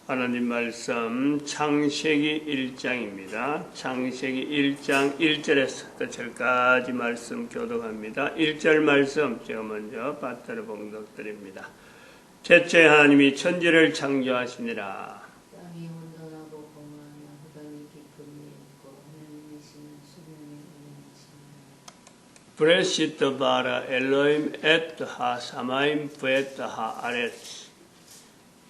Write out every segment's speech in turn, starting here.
하나님 말씀 창세기 1장입니다. 창세기 1장 1절에서 끝절까지 말씀 교독합니다. 1절 말씀 제가 먼저 받들어 봉독드립니다. 첫째 하나님이 천지를 창조하시니라. 땅이 온전하고 공허하며 흑암이 깊음이 있고 하나님의 신은 수명의 은혜이시니라. 브레시트 바라 엘로임 에트 하 사마임 부에트 하 아레츠.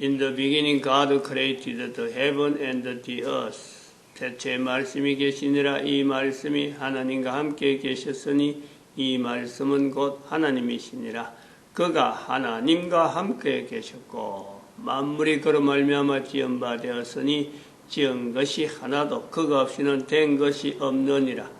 In the beginning God created the heaven and the earth. 대체 말씀이 계시니라. 이 말씀이 하나님과 함께 계셨으니 이 말씀은 곧 하나님이시니라. 그가 하나님과 함께 계셨고 만물이 그로 말미암아 지은 바 되었으니 지은 것이 하나도 그가 없이는 된 것이 없느니라.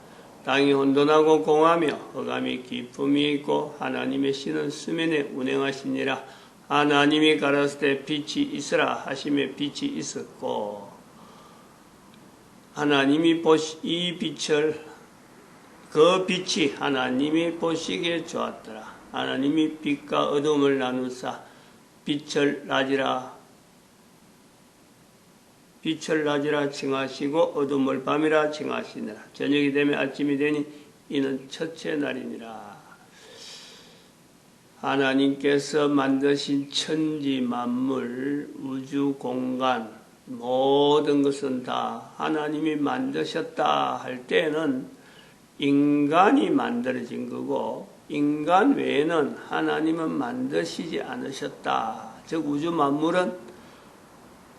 땅이 혼돈하고 공하며 흑암이 깊음이 있고 하나님의 신은 수면에 운행하시니라. 하나님이 가라사대 때 빛이 있으라 하심에 빛이 있었고 하나님이 이 빛을 그 빛이 하나님이 보시기에 좋았더라. 하나님이 빛과 어둠을 나누사 빛을 낮이라 칭하시고 어둠을 밤이라 칭하시니라. 저녁이 되면 아침이 되니 이는 첫째 날이니라. 하나님께서 만드신 천지 만물, 우주 공간 모든 것은 다 하나님이 만드셨다 할 때는 인간이 만들어진 거고 인간 외에는 하나님은 만드시지 않으셨다. 즉 우주 만물은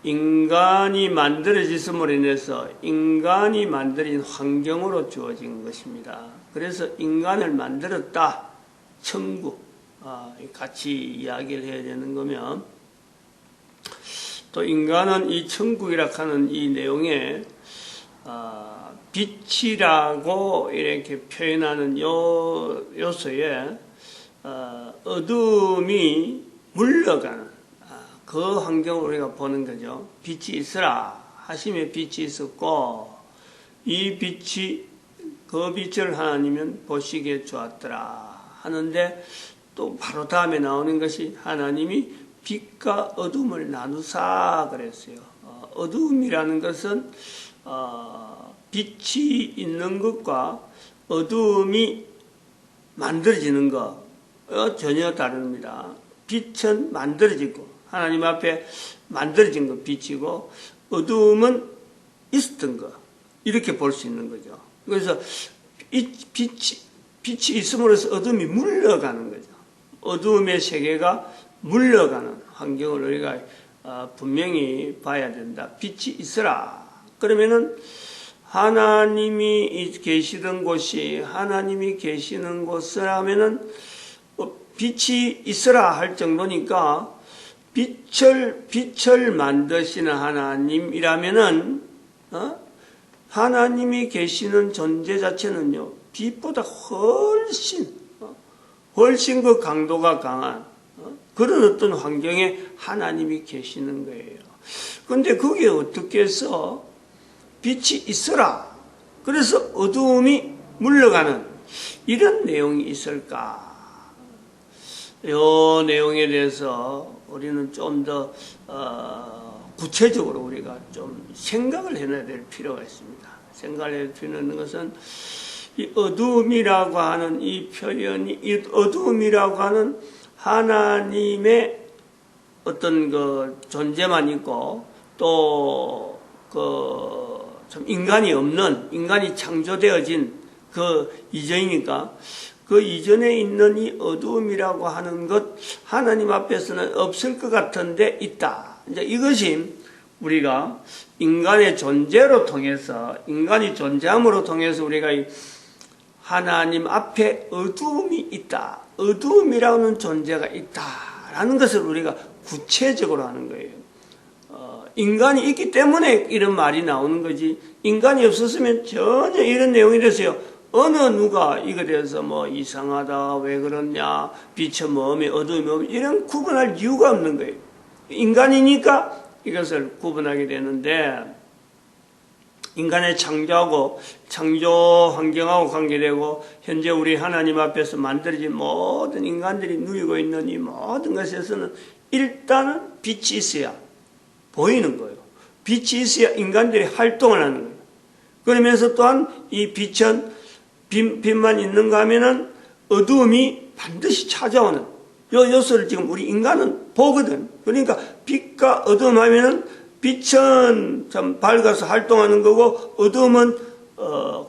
인간이 만들어졌음으로 인해서 인간이 만들어진 환경으로 주어진 것입니다. 그래서 인간을 만들었다. 천국. 같이 이야기를 해야 되는 거면 또 인간은 이 천국이라 하는 이 내용에 빛이라고 이렇게 표현하는 요소에 어둠이 물러가는 그 환경을 우리가 보는 거죠. 빛이 있으라 하심에 빛이 있었고 이 빛이 그 빛을 하나님은 보시기에 좋았더라 하는데 또 바로 다음에 나오는 것이 하나님이 빛과 어둠을 나누사 그랬어요. 어둠이라는 것은 빛이 있는 것과 어둠이 만들어지는 것 전혀 다릅니다. 빛은 만들어지고 하나님 앞에 만들어진 것 빛이고 어둠은 있었던 것 이렇게 볼 수 있는 거죠. 그래서 이 빛이 있음으로써 어둠이 물러가는 거죠. 어두움의 세계가 물러가는 환경을 우리가 분명히 봐야 된다. 빛이 있으라. 그러면은 하나님이 계시던 곳이 하나님이 계시는 곳을 하면은 빛이 있으라 할 정도니까 빛을 만드시는 하나님이라면은 하나님이 계시는 존재 자체는요 빛보다 훨씬 그 강도가 강한 그런 어떤 환경에 하나님이 계시는 거예요. 그런데 그게 어떻게 해서 빛이 있어라. 그래서 어두움이 물러가는 이런 내용이 있을까? 이 내용에 대해서 우리는 좀 더 구체적으로 우리가 좀 생각을 해놔야 될 필요가 있습니다. 생각을 해야 되는 것은 이 어두움이라고 하는 이 표현이, 이 어두움이라고 하는 하나님의 어떤 그 존재만 있고, 또, 참 인간이 없는, 인간이 창조되어진 그 이전이니까, 그 이전에 있는 이 어두움이라고 하는 것, 하나님 앞에서는 없을 것 같은데 있다. 이제 이것이 우리가 인간의 존재로 통해서, 인간이 존재함으로 통해서 우리가 하나님 앞에 어두움이 있다. 어두움이라는 존재가 있다라는 것을 우리가 구체적으로 하는 거예요. 인간이 있기 때문에 이런 말이 나오는 거지. 인간이 없었으면 전혀 이런 내용이 됐어요. 어느 누가 이거에 대해서 뭐 이상하다, 왜 그러냐, 빛의 머음이 어두움이 없는 이런 구분할 이유가 없는 거예요. 인간이니까 이것을 구분하게 되는데 인간의 창조하고 창조 환경하고 관계되고 현재 우리 하나님 앞에서 만들어진 모든 인간들이 누리고 있는 이 모든 것에서는 일단은 빛이 있어야 보이는 거예요. 빛이 있어야 인간들이 활동을 하는 거예요. 그러면서 또한 이 빛은 빛만 있는가 하면은 어두움이 반드시 찾아오는 요 요소를 지금 우리 인간은 보거든. 그러니까 빛과 어두움 하면은 빛은 참 밝아서 활동하는 거고 어두움은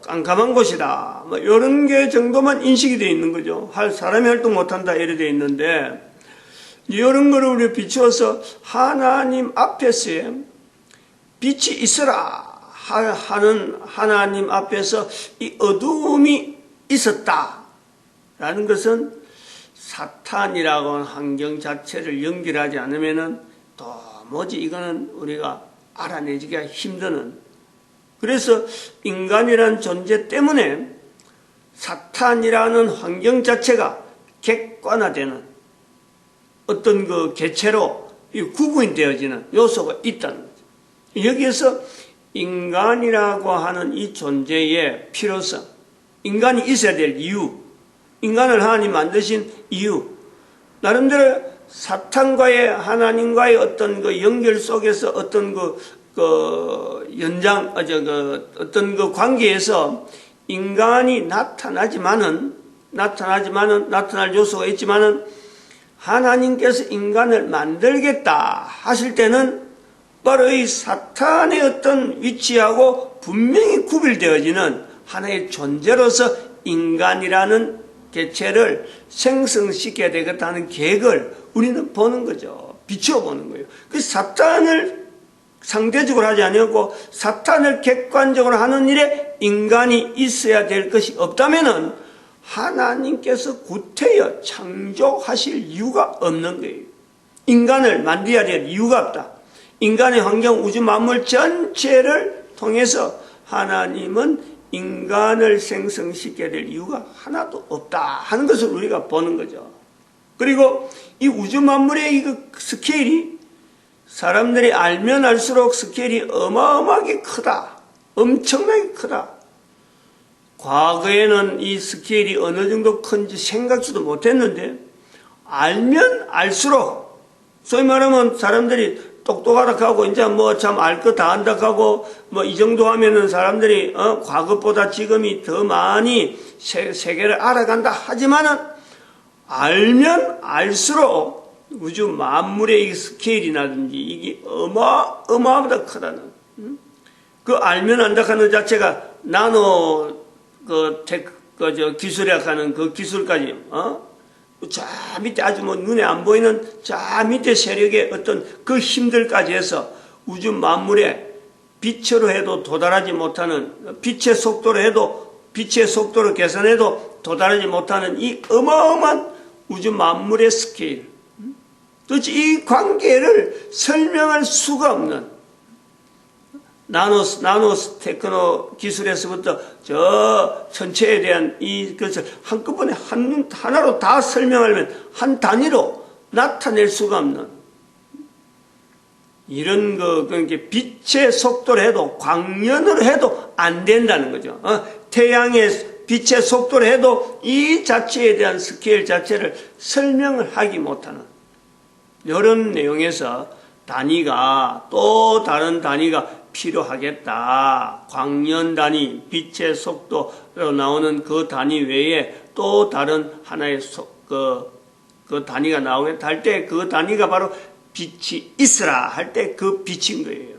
깜깜한 곳이다. 뭐 이런 게 정도만 인식이 되어 있는 거죠. 사람이 활동 못한다 이래 되어 있는데 이런 거를 우리 비추어서 하나님 앞에서의 빛이 있어라 하는 하나님 앞에서 이 어두움이 있었다라는 것은 사탄이라고 하는 환경 자체를 연결하지 않으면은 도무지 이거는 우리가 알아내기가 힘드는. 그래서 인간이라는 존재 때문에 사탄이라는 환경 자체가 객관화되는 어떤 그 개체로 구분이 되어지는 요소가 있다는 거죠. 여기에서 인간이라고 하는 이 존재의 필요성, 인간이 있어야 될 이유, 인간을 하나님 만드신 이유, 나름대로 사탄과의 하나님과의 어떤 그 연결 속에서 어떤 어떤 그 관계에서 인간이 나타날 요소가 있지만은 하나님께서 인간을 만들겠다 하실 때는 바로 이 사탄의 어떤 위치하고 분명히 구별되어지는 하나의 존재로서 인간이라는 개체를 생성시켜야 되겠다는 계획을 우리는 보는 거죠. 비춰보는 거예요. 그 사탄을 상대적으로 하지 아니하고 사탄을 객관적으로 하는 일에 인간이 있어야 될 것이 없다면은 하나님께서 구태여 창조하실 이유가 없는 거예요. 인간을 만들어야 될 이유가 없다. 인간의 환경, 우주 만물 전체를 통해서 하나님은 인간을 생성시켜야 될 이유가 하나도 없다 하는 것을 우리가 보는 거죠. 그리고 이 우주 만물의 이 스케일이 사람들이 알면 알수록 스케일이 어마어마하게 크다. 엄청나게 크다. 과거에는 이 스케일이 어느 정도 큰지 생각지도 못했는데 알면 알수록 소위 말하면 사람들이 똑똑하다 하고 이제 뭐 참 알 거 다 안다 하고 뭐 이 정도 하면은 사람들이 과거보다 지금이 더 많이 세계를 알아간다 하지만은 알면 알수록 우주 만물의 이 스케일이라든지 이게 어마어마하다 크다는 그 알면 안다 하는 자체가 나노 기술이라고 하는 그 기술까지 저 밑에 아주 뭐 눈에 안 보이는 저 밑에 세력의 어떤 그 힘들까지 해서 우주 만물에 빛으로 해도 도달하지 못하는 빛의 속도로 계산해도 도달하지 못하는 이 어마어마한 우주 만물의 스케일. 도대체 이 관계를 설명할 수가 없는 나노 테크노 기술에서부터 저 전체에 대한 이것을 한꺼번에 하나로 다 설명하려면 한 단위로 나타낼 수가 없는 이런 그러니까 빛의 속도로 해도 광년으로 해도 안 된다는 거죠. 태양의 빛의 속도로 해도 이 자체에 대한 스케일 자체를 설명을 하기 못하는 이런 내용에서 단위가 또 다른 단위가 필요하겠다. 광년 단위, 빛의 속도로 나오는 그 단위 외에 또 다른 하나의 그 단위가 나오겠다 할 때 그 단위가 바로 빛이 있으라 할 때 그 빛인 거예요.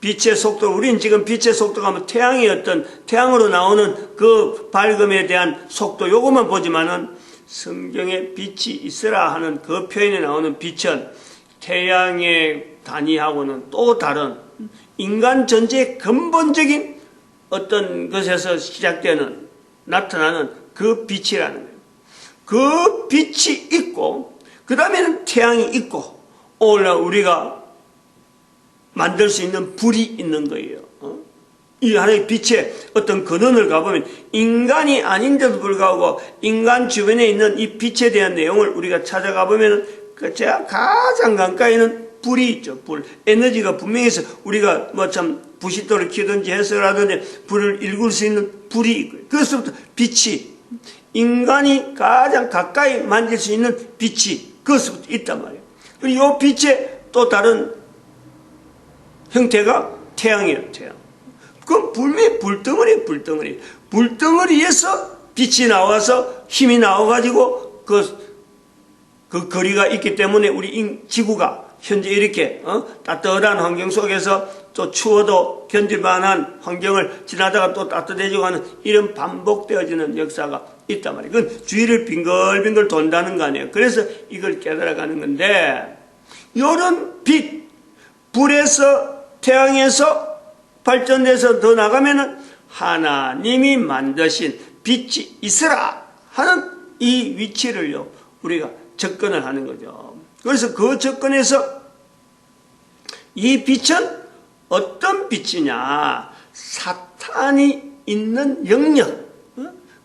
빛의 속도, 우리는 지금 빛의 속도가 뭐 태양으로 나오는 그 밝음에 대한 속도 요것만 보지만은 성경에 빛이 있으라 하는 그 표현에 나오는 빛은 태양의 단위하고는 또 다른 인간 전체의 근본적인 어떤 것에서 시작되는 나타나는 그 빛이라는 거예요. 그 빛이 있고 그 다음에는 태양이 있고 오늘날 우리가 만들 수 있는 불이 있는 거예요. 이 하나의 빛의 어떤 근원을 가보면 인간이 아닌데도 불구하고 인간 주변에 있는 이 빛에 대한 내용을 우리가 찾아가 보면 제가 가장 가까이는 불이 있죠. 불. 에너지가 분명히 있어. 우리가 뭐 참 부싯돌을 키든지 해서라든지 불을 일굴 수 있는 불이 있고요. 그래서부터 빛이 인간이 가장 가까이 만질 수 있는 빛이 그것부터 있단 말이에요. 그리고 이 빛에 또 다른 형태가 태양이에요, 태양. 그럼 불덩어리. 불덩어리에서 빛이 나와서 힘이 나와가지고 그 거리가 있기 때문에 우리 지구가 현재 이렇게 따뜻한 환경 속에서 또 추워도 견딜만한 환경을 지나다가 또 따뜻해지고 하는 이런 반복되어지는 역사가 있단 말이에요. 그건 주위를 빙글빙글 돈다는 거 아니에요. 그래서 이걸 깨달아가는 건데, 이런 빛, 불에서 태양에서 발전돼서 더 나가면은 하나님이 만드신 빛이 있으라 하는 이 위치를요 우리가 접근을 하는 거죠. 그래서 그 접근에서 이 빛은 어떤 빛이냐? 사탄이 있는 영역,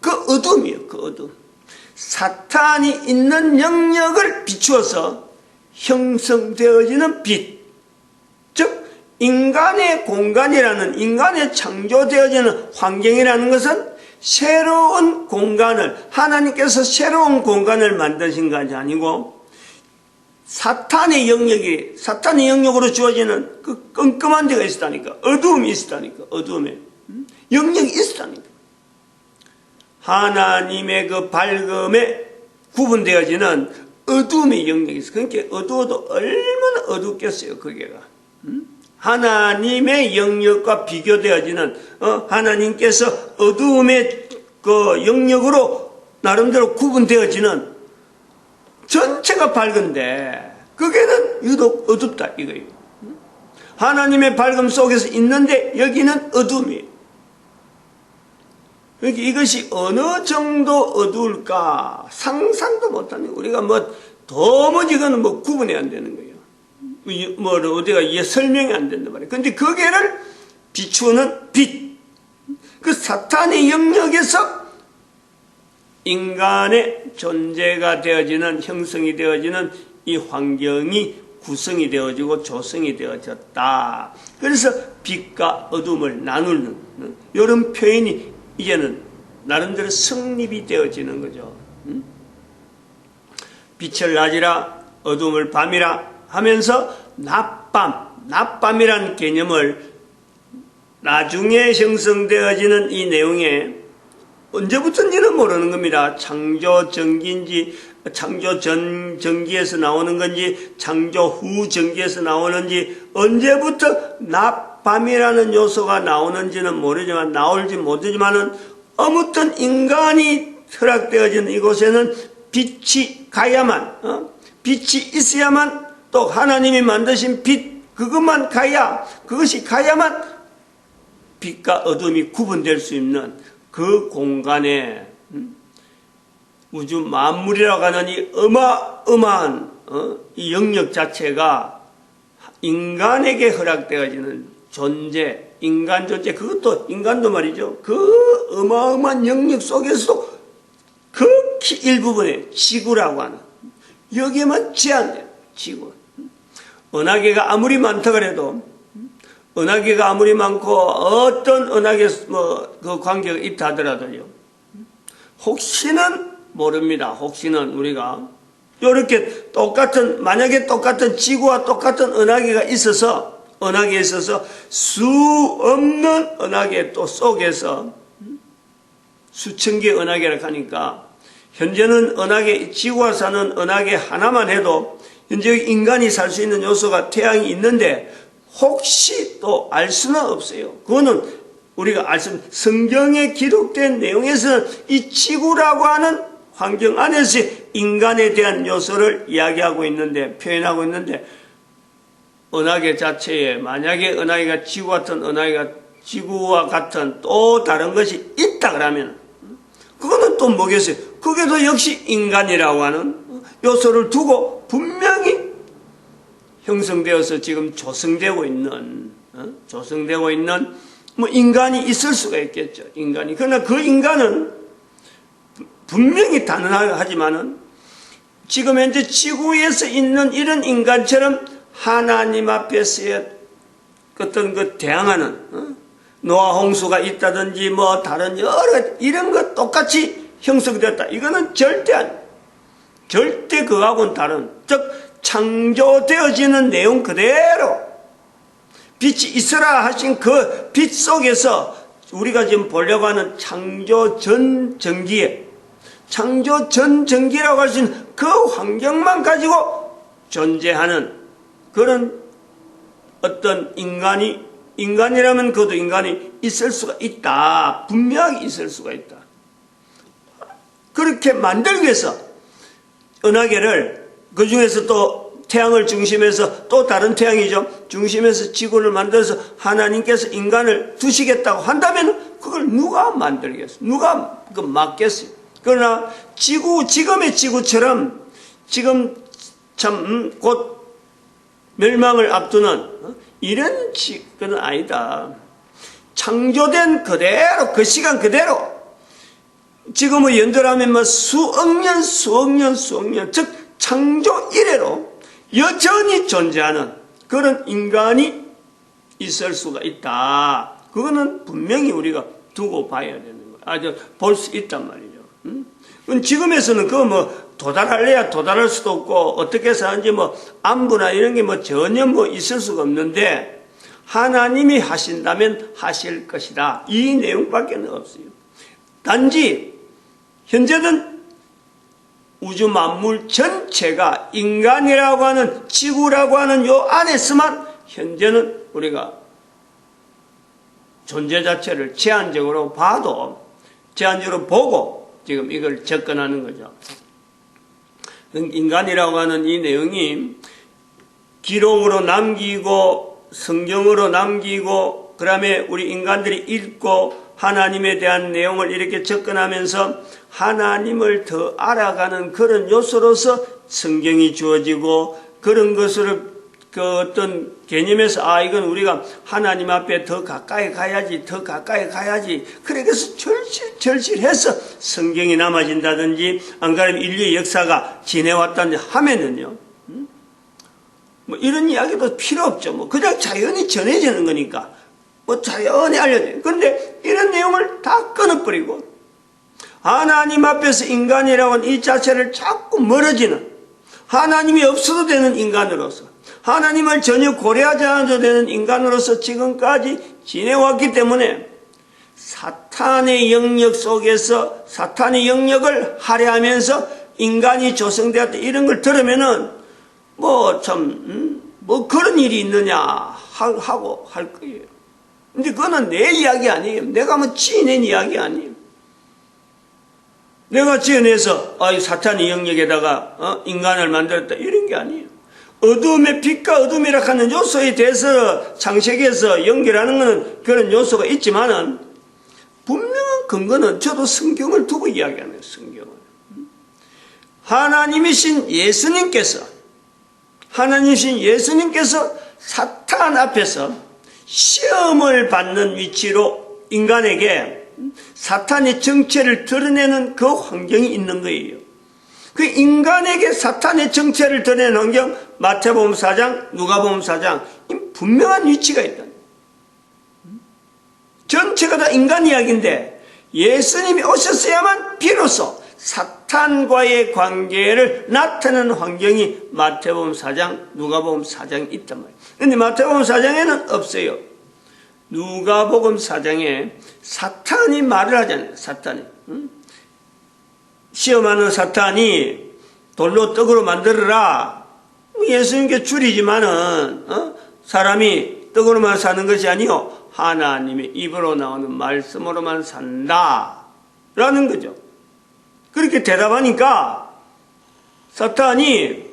그 어둠이에요. 그 어둠. 사탄이 있는 영역을 비추어서 형성되어지는 빛, 즉 인간의 공간이라는, 인간의 창조되어지는 환경이라는 것은 새로운 공간을, 하나님께서 새로운 공간을 만드신 것이 아니고 사탄의 영역으로 주어지는 그 끔끔한 데가 있었다니까. 어두움이 있었다니까. 어두움에 영역이 있었다니까. 하나님의 그 밝음에 구분되어지는 어두움의 영역이 있어. 그러니까 어두워도 얼마나 어둡겠어요, 거기가. 하나님의 영역과 비교되어지는, 하나님께서 어두움의 그 영역으로 나름대로 구분되어지는 전체가 밝은데, 그게는 유독 어둡다, 이거예요. 하나님의 밝음 속에서 있는데, 여기는 어둠이에요. 그러니까 이것이 어느 정도 어두울까 상상도 못하는, 우리가 도무지 그거는 구분이 안 되는 거예요. 어디가 이해 설명이 안 된단 말이에요. 근데 거기를 비추는 빛, 그 사탄의 영역에서 인간의 존재가 되어지는, 형성이 되어지는 이 환경이 구성이 되어지고 조성이 되어졌다. 그래서 빛과 어둠을 나누는 이런 표현이 이제는 나름대로 성립이 되어지는 거죠. 빛을 낮이라 어둠을 밤이라 하면서 낮밤이라는 개념을 나중에 형성되어지는 이 내용에 언제부터인지는 모르는 겁니다. 창조 전기인지, 창조 전 전기에서 나오는 건지, 창조 후 전기에서 나오는지, 언제부터 낮밤이라는 요소가 나오는지는 모르지만, 나올지 모르지만은, 아무튼 인간이 허락되어진 이곳에는 빛이 가야만, 빛이 있어야만, 또 하나님이 만드신 빛, 그것이 가야만 빛과 어둠이 구분될 수 있는 그 공간에 우주 만물이라고 하는 이 어마어마한 이 영역 자체가 인간에게 허락되어지는 존재, 인간 존재, 그것도 인간도 말이죠. 그 어마어마한 영역 속에서도 극히 일부분의 지구라고 하는, 여기에만 제한돼요. 지구. 은하계가 아무리 많다 그래도, 은하계가 아무리 많고 어떤 은하계 그 관계가 있다 하더라도요, 혹시는 모릅니다. 혹시는 우리가 이렇게 만약에 똑같은 지구와 똑같은 은하계가 있어서, 은하계에 있어서 수 없는 은하계 또 속에서 수천 개의 은하계를 가니까, 현재는 지구가 사는 은하계 하나만 해도 현재 인간이 살 수 있는 요소가 태양이 있는데, 혹시 또 알 수는 없어요. 그거는 우리가 성경에 기록된 내용에서는 이 지구라고 하는 환경 안에서 인간에 대한 요소를 이야기하고 있는데, 표현하고 있는데, 은하계 자체에 만약에 은하계가 지구와 같은 또 다른 것이 있다 그러면, 그거는 또 뭐겠어요? 그게도 역시 인간이라고 하는 요소를 두고 분명히 형성되어서 지금 조성되고 있는 인간이 있을 수가 있겠죠. 인간이. 그러나 그 인간은 분명히 단언하지만은 지금 현재 지구에서 있는 이런 인간처럼 하나님 앞에서의 어떤 그 대항하는 노아 홍수가 있다든지 다른 여러 이런 것 똑같이 형성되었다. 이거는 절대 그하고는 다른, 즉 창조되어지는 내용 그대로 빛이 있어라 하신 그 빛 속에서 우리가 지금 보려고 하는 창조 전 전기에, 창조 전 전기라고 할 수 있는 그 환경만 가지고 존재하는 그런 어떤 인간이라면 그것도 인간이 있을 수가 있다. 분명히 있을 수가 있다. 그렇게 만들기 위해서 은하계를 그 중에서 또 태양을 중심에서 또 다른 태양이죠. 중심에서 지구를 만들어서 하나님께서 인간을 두시겠다고 한다면 그걸 누가 만들겠어요? 누가 그 막겠어요? 그러나 지금의 지구처럼 지금 참 곧 멸망을 앞두는 이런 지구는 아니다. 창조된 그대로 그 시간 그대로 지금의 연도라면 뭐 수억 년, 즉 창조 이래로 여전히 존재하는 그런 인간이 있을 수가 있다. 그거는 분명히 우리가 두고 봐야 되는 거예요. 아주 볼 수 있단 말이죠. 지금에서는 그거 뭐 도달할래야 도달할 수도 없고 어떻게 사는지 뭐 안부나 이런 게 뭐 전혀 뭐 있을 수가 없는데 하나님이 하신다면 하실 것이다. 이 내용밖에 없어요. 단지 현재는 우주 만물 전체가 인간이라고 하는 지구라고 하는 요 안에서만 현재는 우리가 존재 자체를 제한적으로 봐도 제한적으로 보고 지금 이걸 접근하는 거죠. 인간이라고 하는 이 내용이 기록으로 남기고 성경으로 남기고 그다음에 우리 인간들이 읽고 하나님에 대한 내용을 이렇게 접근하면서 하나님을 더 알아가는 그런 요소로서 성경이 주어지고 그런 것을 그 어떤 개념에서 이건 우리가 하나님 앞에 더 가까이 가야지 더 가까이 가야지 그래서 절실해서 성경이 남아진다든지 안 그러면 인류의 역사가 지내왔다든지 하면은요 뭐 이런 이야기도 필요 없죠. 뭐 그냥 자연히 전해지는 거니까 뭐 자연히 알려져요. 그런데 이런 내용을 다 끊어버리고 하나님 앞에서 인간이라고 하는 이 자체를 자꾸 멀어지는 하나님이 없어도 되는 인간으로서 하나님을 전혀 고려하지 않아도 되는 인간으로서 지금까지 지내왔기 때문에 사탄의 영역 속에서 사탄의 영역을 할애하면서 인간이 조성되었다 이런 걸 들으면은 뭐 참 뭐 그런 일이 있느냐 하고 할 거예요. 근데 그거는 내 이야기 아니에요. 내가 뭐 지어낸 이야기 아니에요. 내가 지어내서 사탄의 영역에다가 인간을 만들었다 이런 게 아니에요. 어둠의 빛과 어둠이라 하는 요소에 대해서 창세기에서 연결하는 것은 그런 요소가 있지만은 분명한 근거는 저도 성경을 두고 이야기하네요. 성경을. 하나님이신 예수님께서 사탄 앞에서 시험을 받는 위치로 인간에게 사탄의 정체를 드러내는 그 환경이 있는 거예요. 그 인간에게 사탄의 정체를 드러내는 환경, 마태복음 4장, 누가복음 4장, 분명한 위치가 있다. 전체가 다 인간 이야기인데 예수님이 오셨어야만 비로소 사탄과의 관계를 나타내는 환경이 마태복음 4장, 누가복음 4장에 있단 말이에요. 그런데 마태복음 4장에는 없어요. 누가복음 4장에 사탄이 말을 하잖아요. 사탄이. 시험하는 사탄이 돌로 떡으로 만들어라. 예수님께 줄이지만은 사람이 떡으로만 사는 것이 아니요 하나님의 입으로 나오는 말씀으로만 산다 라는 거죠. 그렇게 대답하니까 사탄이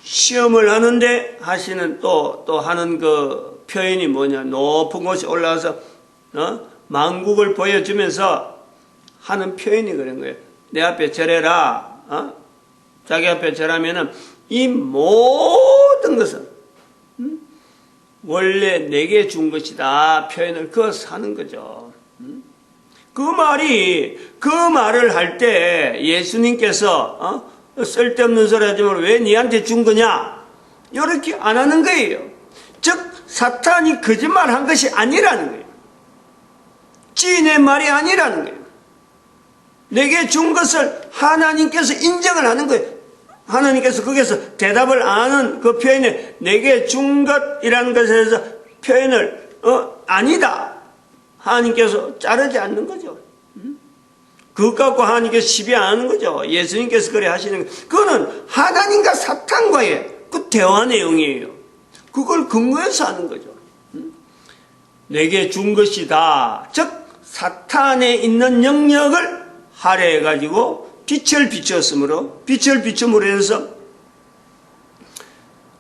시험을 하는데 하시는 또 하는 그 표현이 뭐냐, 높은 곳에 올라가서 만국을 보여주면서 하는 표현이 그런 거예요. 내 앞에 절해라. 자기 앞에 절하면은 이 모든 것은 원래 내게 준 것이다 표현을 그어서 하는 거죠. 그 말을 할 때 예수님께서 쓸데없는 소리 하지 말고 왜 니한테 준 거냐 이렇게 안 하는 거예요. 즉 사탄이 거짓말한 것이 아니라는 거예요. 지인의 말이 아니라는 거예요. 내게 준 것을 하나님께서 인정을 하는 거예요. 하나님께서 거기서 대답을 안 하는 그 표현에 내게 준 것이라는 것에 대해서 표현을 아니다 하나님께서 자르지 않는 거죠. 그것 갖고 하나님께서 시비 안 하는 거죠. 예수님께서 그래 하시는 거. 그거는 하나님과 사탄과의 그 대화 내용이에요. 그걸 근거해서 하는 거죠. 내게 준 것이다. 즉 사탄에 있는 영역을 할애해가지고 빛을 비추었으므로 해서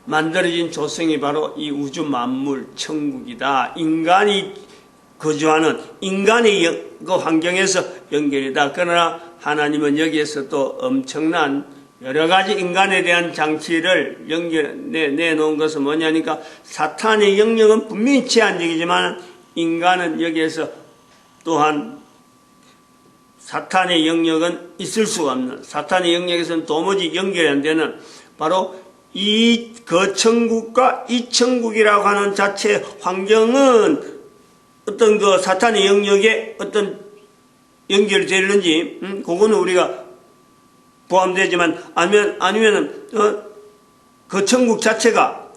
만들어진 조성이 바로 이 우주 만물 천국이다. 인간이 거주하는 인간의 그 환경에서 연결이다. 그러나 하나님은 여기에서 또 엄청난 여러 가지 인간에 대한 장치를 내놓은 것은 뭐냐니까 사탄의 영역은 분명히 제한적이지만 인간은 여기에서 또한 사탄의 영역은 있을 수가 없는, 사탄의 영역에서는 도무지 연결이 안 되는 바로 이 거천국과 이 천국이라고 하는 자체의 환경은 어떤 그 사탄의 영역에 어떤 연결이 되는지 그거는 우리가 포함되지만 아니면은 거천국 자체가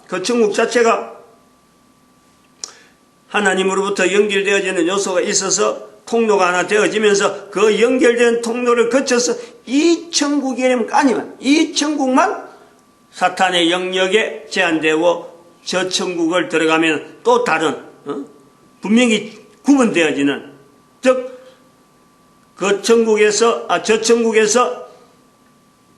하나님으로부터 연결되어지는 요소가 있어서 통로가 하나 되어지면서 그 연결된 통로를 거쳐서 이 천국이라면 아니면 이 천국만 사탄의 영역에 제한되고 저 천국을 들어가면 또 다른 분명히 구분되어지는, 즉 그 천국에서 저 천국에서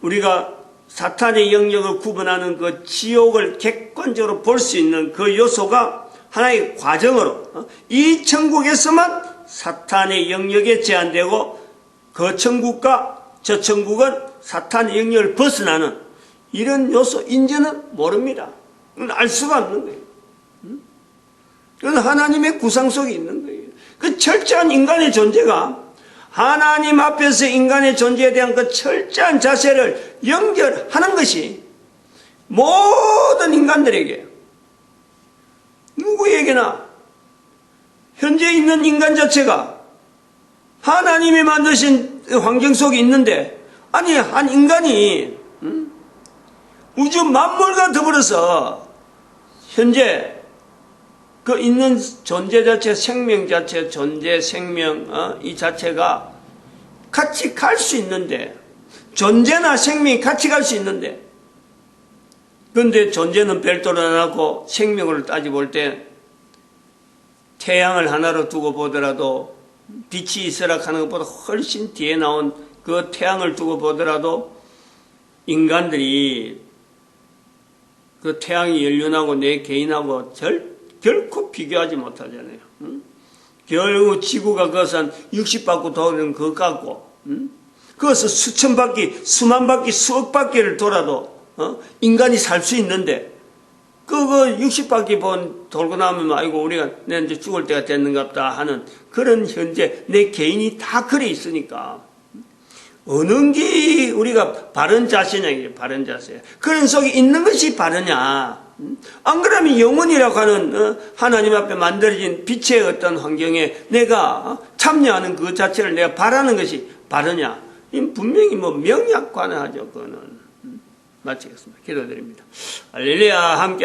우리가 사탄의 영역을 구분하는 그 지옥을 객관적으로 볼 수 있는 그 요소가 하나의 과정으로 이 천국에서만 사탄의 영역에 제한되고 그 천국과 저 천국은 사탄의 영역을 벗어나는 이런 요소인지는 모릅니다. 그건 알 수가 없는 거예요. 그건 하나님의 구상 속에 있는 거예요. 그 철저한 인간의 존재가 하나님 앞에서 인간의 존재에 대한 그 철저한 자세를 연결하는 것이 모든 인간들에게 누구에게나 현재 있는 인간 자체가 하나님이 만드신 환경 속에 있는데 아니 한 인간이 우주 만물과 더불어서 현재 그 있는 존재 자체, 생명 자체, 존재, 생명 이 자체가 같이 갈 수 있는데 존재나 생명이 같이 갈 수 있는데 그런데 존재는 별도로 나고 생명을 따지고 볼 때 태양을 하나로 두고 보더라도 빛이 있으라 하는 것보다 훨씬 뒤에 나온 그 태양을 두고 보더라도 인간들이 그 태양이 연륜하고 내 개인하고 결코 비교하지 못하잖아요. 결국 지구가 그것은 60바퀴 도는 것 같고 그것은 수천 바퀴, 수만 바퀴, 수억 바퀴를 돌아도 인간이 살 수 있는데 그거 60바퀴 돌고 나면 아이고 우리가 내 이제 죽을 때가 됐는갑다 하는 그런 현재 내 개인이 다 그래 있으니까 어느 게 우리가 바른 자세냐 이게 바른 자세. 그런 속에 있는 것이 바르냐. 안 그러면 영혼이라고 하는 하나님 앞에 만들어진 빛의 어떤 환경에 내가 참여하는 그 자체를 내가 바라는 것이 바르냐. 분명히 명약관하죠. 그거는 마치겠습니다. 기도드립니다. 할렐루야 함께